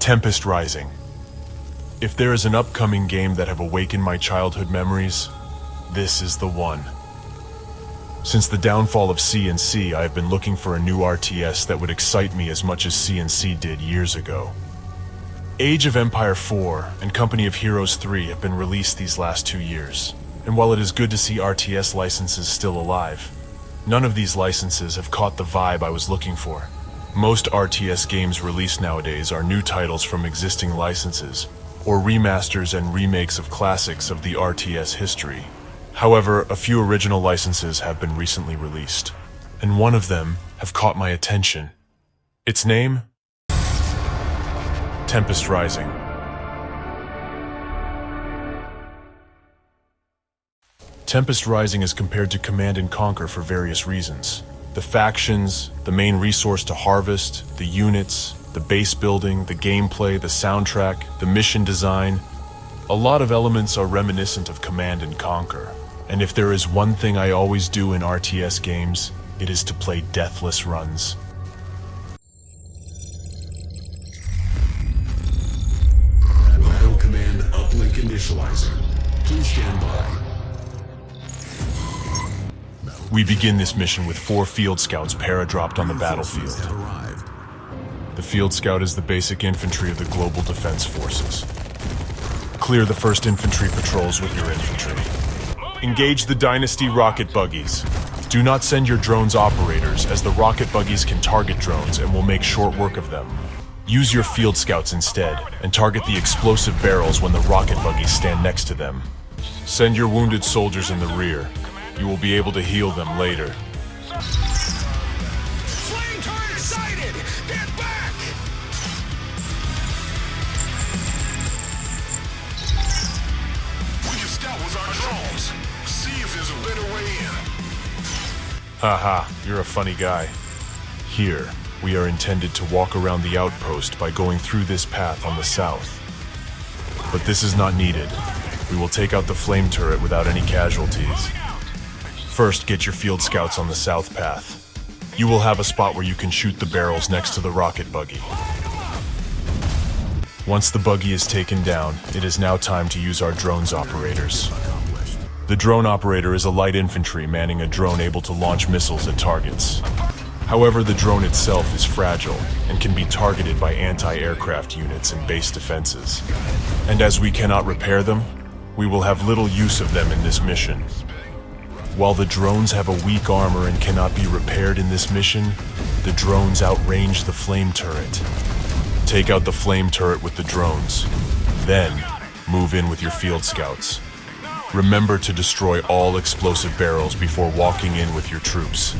Tempest Rising. If there is an upcoming game that have awakened my childhood memories, this is the one. Since the downfall of C&C, I have been looking for a new RTS that would excite me as much as C&C did years ago. Age of Empire 4 and Company of Heroes 3 have been released these last 2 years, and while it is good to see RTS licenses still alive, none of these licenses have caught the vibe I was looking for. Most RTS games released nowadays are new titles from existing licenses, or remasters and remakes of classics of the RTS history. However, a few original licenses have been recently released, and one of them have caught my attention. Its name? Tempest Rising. Tempest Rising is compared to Command & Conquer for various reasons. The factions, the main resource to harvest, the units, the base building, the gameplay, the soundtrack, the mission design. A lot of elements are reminiscent of Command & Conquer. And if there is one thing I always do in RTS games, it is to play deathless runs. Battle command uplink initializing. Please stand by. We begin this mission with 4 field scouts para-dropped on the battlefield. The field scout is the basic infantry of the global defense forces. Clear the first infantry patrols with your infantry. Engage the Dynasty rocket buggies. Do not send your drones operators, as the rocket buggies can target drones and will make short work of them. Use your field scouts instead, and target the explosive barrels when the rocket buggies stand next to them. Send your wounded soldiers in the rear. You will be able to heal them later. Flame turret sighted! Get back! We can scout with our drones. See if there's a better way in. Haha, you're a funny guy. Here, we are intended to walk around the outpost by going through this path on the south. But this is not needed. We will take out the flame turret without any casualties. First, get your field scouts on the south path. You will have a spot where you can shoot the barrels next to the rocket buggy. Once the buggy is taken down, it is now time to use our drones operators. The drone operator is a light infantry manning a drone able to launch missiles at targets. However, the drone itself is fragile and can be targeted by anti-aircraft units and base defenses. And as we cannot repair them, we will have little use of them in this mission. While the drones have a weak armor and cannot be repaired in this mission, the drones outrange the flame turret. Take out the flame turret with the drones. Then, move in with your field scouts. Remember to destroy all explosive barrels before walking in with your troops.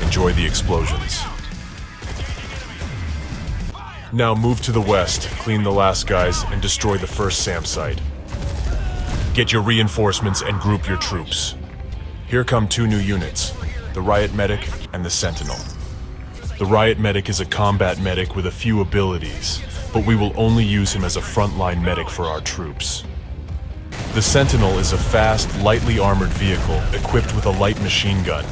Enjoy the explosions. Now move to the west, clean the last guys, and destroy the first SAM site. Get your reinforcements and group your troops. Here come 2 new units, the Riot Medic and the Sentinel. The Riot Medic is a combat medic with a few abilities, but we will only use him as a frontline medic for our troops. The Sentinel is a fast, lightly armored vehicle equipped with a light machine gun.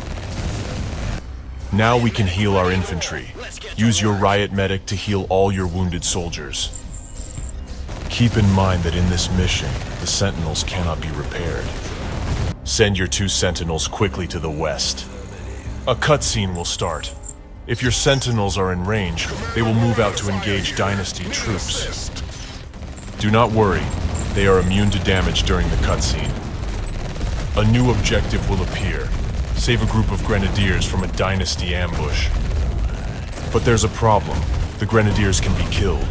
Now we can heal our infantry. Use your Riot Medic to heal all your wounded soldiers. Keep in mind that in this mission, the Sentinels cannot be repaired. Send your 2 Sentinels quickly to the west. A cutscene will start. If your Sentinels are in range, they will move out to engage Dynasty troops. Do not worry, they are immune to damage during the cutscene. A new objective will appear. Save a group of grenadiers from a Dynasty ambush. But there's a problem. The grenadiers can be killed,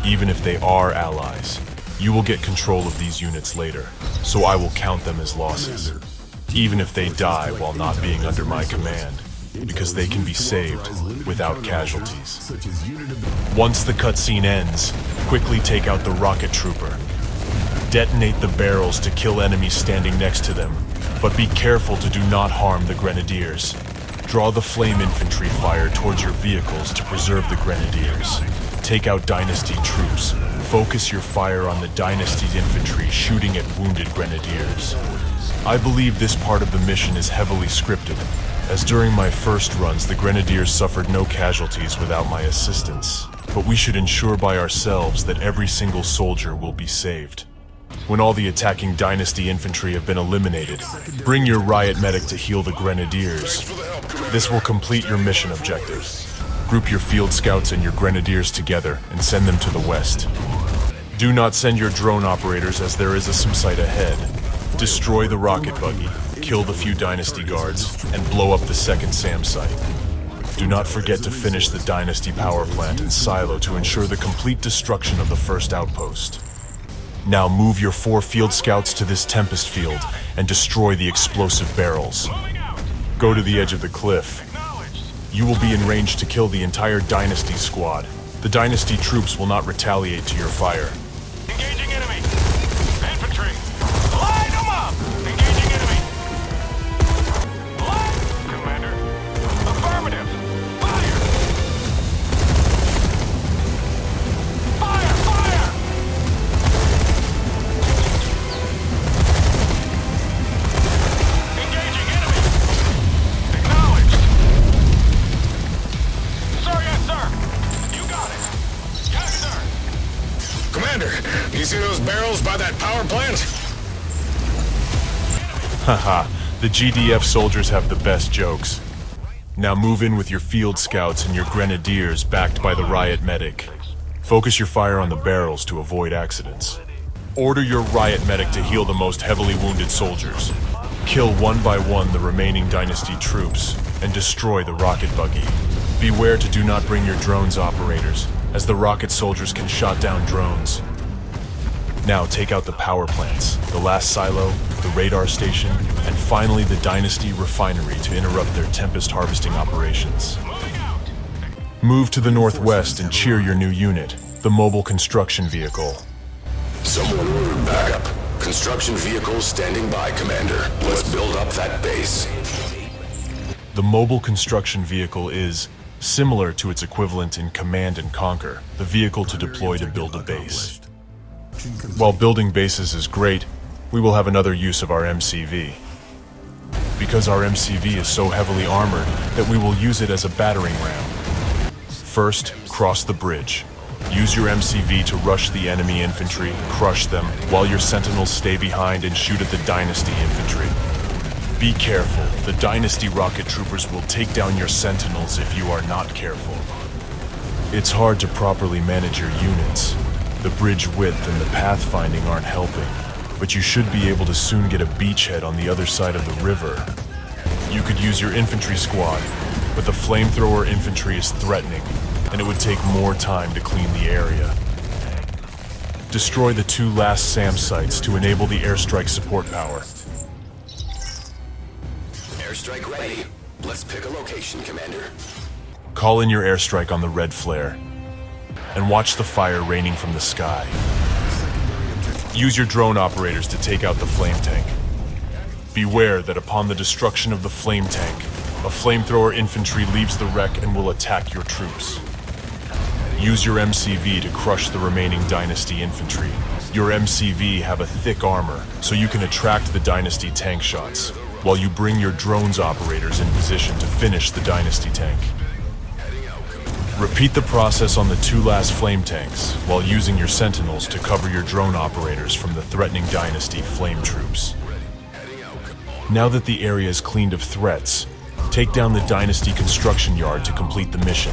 even if they are allies. You will get control of these units later, so I will count them as losses, even if they die while not being under my command, because they can be saved without casualties. Once the cutscene ends, quickly take out the rocket trooper. Detonate the barrels to kill enemies standing next to them, but be careful to do not harm the grenadiers. Draw the flame infantry fire towards your vehicles to preserve the grenadiers. Take out Dynasty troops. Focus your fire on the Dynasty's infantry shooting at wounded grenadiers. I believe this part of the mission is heavily scripted, as during my first runs the grenadiers suffered no casualties without my assistance. but we should ensure by ourselves that every single soldier will be saved. When all the attacking Dynasty infantry have been eliminated, bring your riot medic to heal the grenadiers. This will complete your mission objective. Group your field scouts and your grenadiers together and send them to the west. Do not send your drone operators as there is a SIM site ahead. Destroy the rocket buggy, kill the few Dynasty guards, and blow up the second SAM site. Do not forget to finish the Dynasty power plant and silo to ensure the complete destruction of the first outpost. Now move your 4 field scouts to this Tempest field and destroy the explosive barrels. Go to the edge of the cliff. You will be in range to kill the entire Dynasty squad. The Dynasty troops will not retaliate to your fire. Engaging enemy! Infantry! Line them up! Engaging enemy! Line! Commander! Affirmative! Fire! Fire! Fire! Engaging enemy! Acknowledged! Sir, yes, sir! You got it! Yes, sir! Commander, you see those barrels by that power plant? Haha, the GDF soldiers have the best jokes. Now move in with your field scouts and your grenadiers backed by the riot medic. Focus your fire on the barrels to avoid accidents. Order your riot medic to heal the most heavily wounded soldiers. Kill one by one the remaining Dynasty troops and destroy the rocket buggy. Beware to do not bring your drones operators, as the rocket soldiers can shot down drones. Now take out the power plants, the last silo, the radar station, and finally the Dynasty refinery to interrupt their Tempest harvesting operations. Move to the northwest and cheer your new unit, the mobile construction vehicle. Someone ordered backup. Construction vehicles standing by, Commander. Let's build up that base. The mobile construction vehicle is similar to its equivalent in Command and Conquer, the vehicle to deploy to build a base. While building bases is great, we will have another use of our MCV. Because our MCV is so heavily armored that we will use it as a battering ram. First, cross the bridge. Use your MCV to rush the enemy infantry, crush them, while your sentinels stay behind and shoot at the Dynasty infantry. Be careful, the Dynasty rocket troopers will take down your sentinels if you are not careful. It's hard to properly manage your units. The bridge width and the pathfinding aren't helping, but you should be able to soon get a beachhead on the other side of the river. You could use your infantry squad, but the flamethrower infantry is threatening, and it would take more time to clean the area. Destroy the 2 last SAM sites to enable the airstrike support power. Airstrike ready. Let's pick a location, Commander. Call in your airstrike on the red flare, and watch the fire raining from the sky. Use your drone operators to take out the flame tank. Beware that upon the destruction of the flame tank, a flamethrower infantry leaves the wreck and will attack your troops. Use your MCV to crush the remaining Dynasty infantry. Your MCV have a thick armor, so you can attract the Dynasty tank shots, while you bring your drones operators in position to finish the Dynasty tank. Repeat the process on the 2 last flame tanks, while using your sentinels to cover your drone operators from the threatening Dynasty flame troops. Now that the area is cleaned of threats, take down the Dynasty Construction Yard to complete the mission.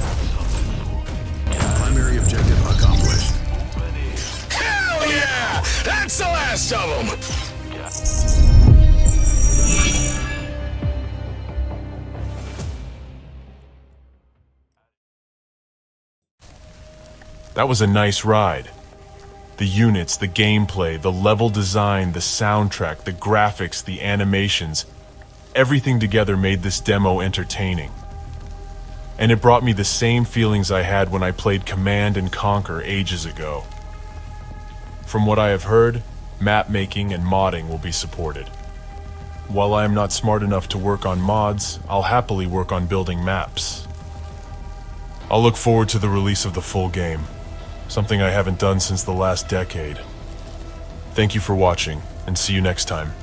Primary objective accomplished. Hell yeah! That's the last of them! That was a nice ride. The units, the gameplay, the level design, the soundtrack, the graphics, the animations, everything together made this demo entertaining. And it brought me the same feelings I had when I played Command and Conquer ages ago. From what I have heard, map making and modding will be supported. While I am not smart enough to work on mods, I'll happily work on building maps. I'll look forward to the release of the full game. Something I haven't done since the last decade. Thank you for watching, and see you next time.